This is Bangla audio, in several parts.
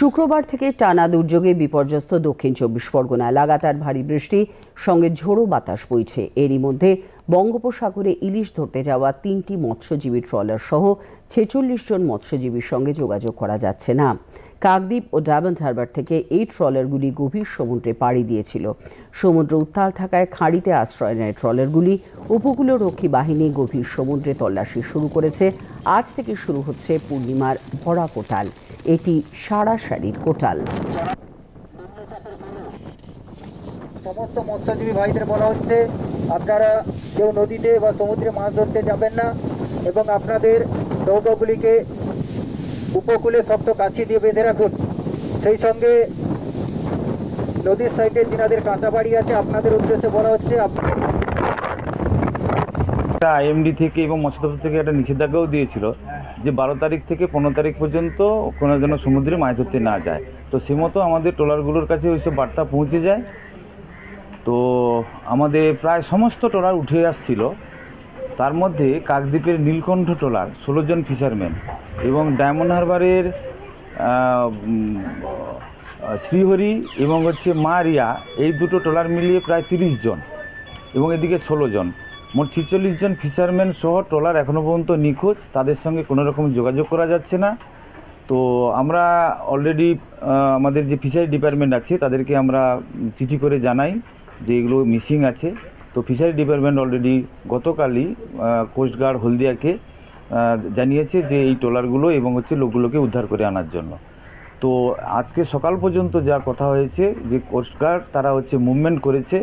শুক্রবার থেকে টানা দুর্যোগে বিপর্যস্ত দক্ষিণ চব্বিশ পরগনায় লাগাতার ভারী বৃষ্টি সঙ্গে ঝোড়ো বাতাস বইছে। এরই মধ্যে বঙ্গোপসাগরে ইলিশ ধরতে যাওয়া 3টি মৎস্যজীবী ট্রলার সহ 46 জন মৎস্যজীবীর সঙ্গে যোগাযোগ করা যাচ্ছে না। কাকদ্বীপ ও ডায়মন্ড হারবার থেকে এই ট্রলারগুলি গভীর সমুদ্রে পাড়ি দিয়েছিল। সমুদ্র উত্তাল থাকায় খাঁড়িতে আশ্রয় নেয় ট্রলারগুলি। উপকূলরক্ষী বাহিনী গভীর সমুদ্রে তল্লাশি শুরু করেছে। আজ থেকে শুরু হচ্ছে পূর্ণিমার ভরা কোটাল। এটি সারাসারির কোটাল। সমস্ত মৎস্যজীবী ভাইদের বলা হচ্ছে, আপনারা কেউ নদীতে বা সমুদ্রে মাছ ধরতে যাবেন না এবং আপনাদের নৌকাগুলিকে উপকূলে শক্ত কাছি দিয়ে বেঁধে রাখুন। সেই সঙ্গে নদীর সাইডে যিনাদের কাঁচা বাড়ি আছে আপনাদের উদ্দেশ্যে বলা হচ্ছে, আইএমডি থেকে এবং মৎস্য দপ্তর থেকে একটা নিষেধাজ্ঞাও দিয়েছিল যে 12 তারিখ থেকে 15 তারিখ পর্যন্ত কোনো যেন সমুদ্রে মাছ ধরতে না যায়। তো সে মতো আমাদের ট্রলারগুলোর কাছে ওইসব বার্তা পৌঁছে যায়। তো আমাদের প্রায় সমস্ত ট্রলার উঠে আসছিল। তার মধ্যে কাকদ্বীপের নীলকণ্ঠ ট্রলার 16 জন ফিশারম্যান এবং ডায়মন্ড হারবারের শ্রীহরি এবং মা রিয়া, এই দুটো ট্রলার মিলিয়ে প্রায় 30 জন এবং এদিকে 16 জন, মোট 46 জন ফিশারম্যান সহ ট্রলার এখনও পর্যন্ত নিখোঁজ। তাদের সঙ্গে কোনো রকম যোগাযোগ করা যাচ্ছে না। তো আমরা অলরেডি আমাদের যে ফিশারি ডিপার্টমেন্ট আছে তাদেরকে আমরা চিঠি করে জানাই যে এগুলো মিসিং আছে। তো ফিশারি ডিপার্টমেন্ট অলরেডি গতকালই কোস্টগার্ড হলদিয়াকে জানিয়েছে যে এই ট্রলারগুলো এবং লোকগুলোকে উদ্ধার করে আনার জন্য। তো আজকে সকাল পর্যন্ত যা কথা হয়েছে যে কোস্টগার্ড তারা মুভমেন্ট করেছে।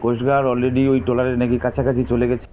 কোস্টগার্ড অলরেডি ওই ট্রলারের নাকি কাছাকাছি চলে গেছে।